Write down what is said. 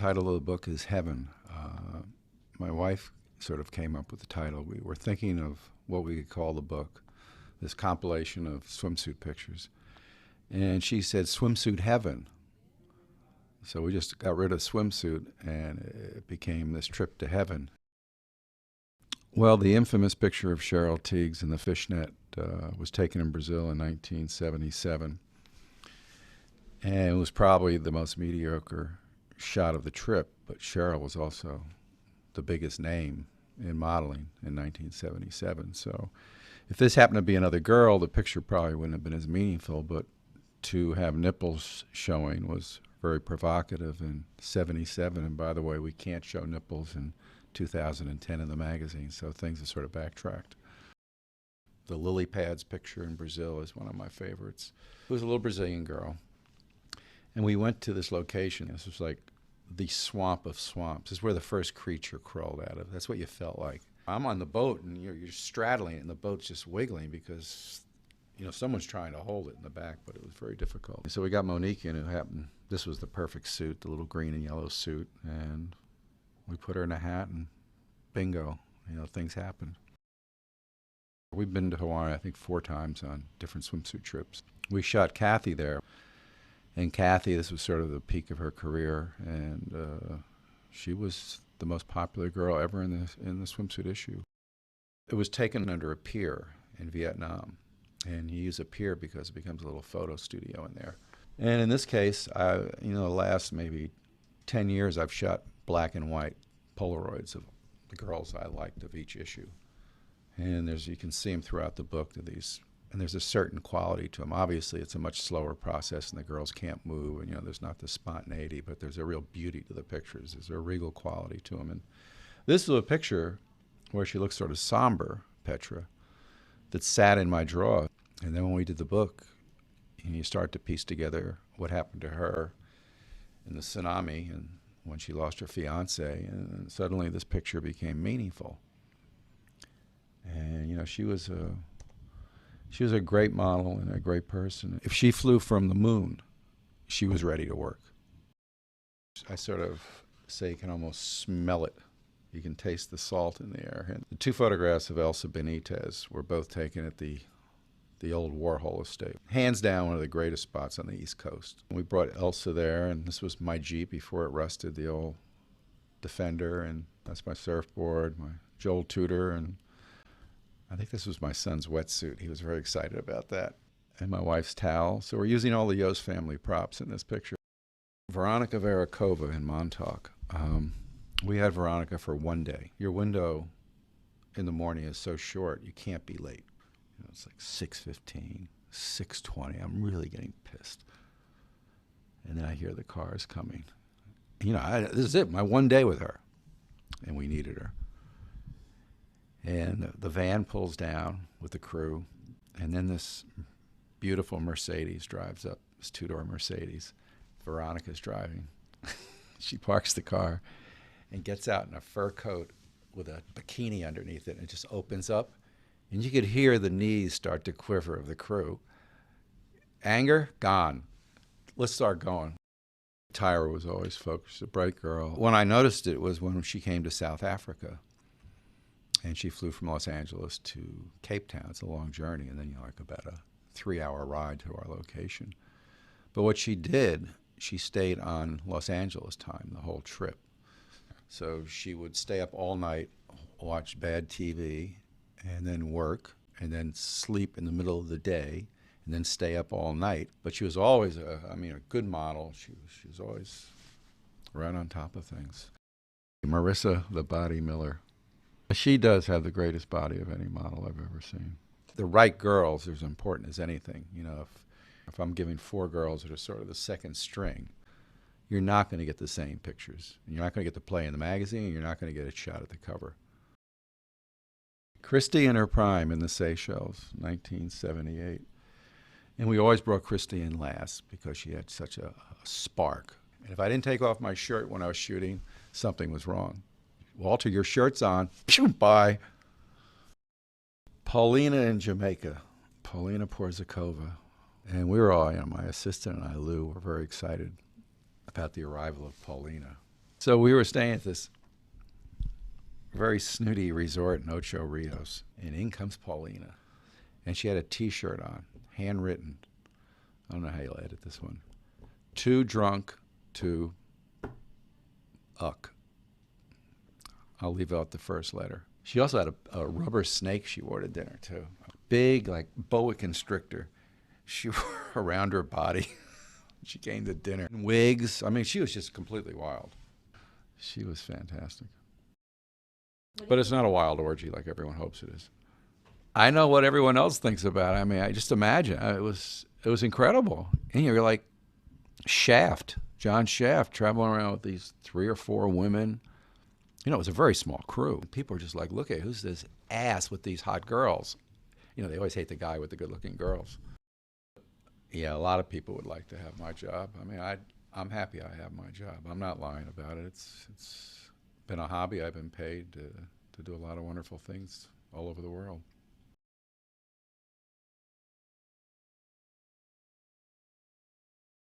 title of the book is Heaven. My wife sort of came up with the title. We were thinking of what we could call the book, this compilation of swimsuit pictures. And she said, Swimsuit Heaven. So we just got rid of swimsuit, and it became this trip to heaven. Well, the infamous picture of Cheryl Tiegs in the fishnet was taken in Brazil in 1977. And it was probably the most mediocre shot of the trip, but Cheryl was also the biggest name in modeling in 1977. So if this happened to be another girl, the picture probably wouldn't have been as meaningful, but to have nipples showing was very provocative in 77. And by the way, we can't show nipples in 2010 in the magazine, so things have sort of backtracked. The lily pads picture in Brazil is one of my favorites. It was a little Brazilian girl. And we went to this location. This was like the swamp of swamps. This is where the first creature crawled out of. That's what you felt like. I'm on the boat, and you're straddling it, and the boat's just wiggling because, someone's trying to hold it in the back, but it was very difficult. So we got Monique in, who happened, this was the perfect suit, the little green and yellow suit, and we put her in a hat, and bingo, things happened. We've been to Hawaii, I think, 4 times on different swimsuit trips. We shot Kathy there. And Kathy, this was sort of the peak of her career, and she was the most popular girl ever in the swimsuit issue. It was taken under a pier in Vietnam, and you use a pier because it becomes a little photo studio in there. And in this case, the last maybe 10 years, I've shot black and white Polaroids of the girls I liked of each issue. And you can see them throughout the book, and there's a certain quality to them. Obviously, it's a much slower process, and the girls can't move, and there's not the spontaneity, but there's a real beauty to the pictures. There's a regal quality to them. And this is a picture where she looks sort of somber, Petra, that sat in my drawer. And then when we did the book, you start to piece together what happened to her in the tsunami and when she lost her fiance, and suddenly this picture became meaningful. And she was a great model and a great person. If she flew from the moon, she was ready to work. I sort of say you can almost smell it. You can taste the salt in the air. And the 2 photographs of Elsa Benitez were both taken at the old Warhol estate. Hands down, one of the greatest spots on the East Coast. We brought Elsa there, and this was my Jeep before it rusted, the old Defender, and that's my surfboard, my Joel Tudor, and I think this was my son's wetsuit. He was very excited about that. And my wife's towel. So we're using all the Iooss family props in this picture. Veronica Varakova in Montauk. We had Veronica for 1 day. Your window in the morning is so short, you can't be late. It's like 6:15, 6:20. I'm really getting pissed. And then I hear the cars coming. This is it, my 1 day with her. And we needed her. And the van pulls down with the crew, and then this beautiful Mercedes drives up, this 2-door Mercedes. Veronica's driving. She parks the car and gets out in a fur coat with a bikini underneath it, and it just opens up, and you could hear the knees start to quiver of the crew. Anger, gone. Let's start going. Tyra was always focused, a bright girl. When I noticed it was when she came to South Africa. And she flew from Los Angeles to Cape Town. It's a long journey, and then about a 3-hour ride to our location. But what she did, she stayed on Los Angeles time the whole trip. So she would stay up all night, watch bad TV, and then work, and then sleep in the middle of the day, and then stay up all night. But she was always a good model. She was always right on top of things. Marissa the Body Miller. She does have the greatest body of any model I've ever seen. The right girls are as important as anything. If I'm giving 4 girls that are sort of the second string, you're not going to get the same pictures. And you're not going to get to play in the magazine, and you're not going to get a shot at the cover. Christy in her prime in the Seychelles, 1978. And we always brought Christy in last because she had such a spark. And if I didn't take off my shirt when I was shooting, something was wrong. Walter, your shirt's on. Bye. Paulina in Jamaica, Paulina Porzakova. And we were all, my assistant and I, Lou, were very excited about the arrival of Paulina. So we were staying at this very snooty resort in Ocho Rios, and in comes Paulina. And she had a T-shirt on, handwritten. I don't know how you'll edit this one. Too drunk to uck. I'll leave out the first letter. She also had a rubber snake she wore to dinner, too. A big, like, boa constrictor she wore around her body. She came to dinner. Wigs. I mean, she was just completely wild. She was fantastic. But it's not a wild orgy like everyone hopes it is. I know what everyone else thinks about it. I mean, I just imagine. It was incredible. And you're like Shaft, John Shaft, traveling around with these 3 or 4 women. You know, it was a very small crew. People are just like, look at who's this ass with these hot girls. You know, they always hate the guy with the good-looking girls. Yeah, a lot of people would like to have my job. I mean, I'm happy I have my job. I'm not lying about it. It's been a hobby. I've been paid to do a lot of wonderful things all over the world.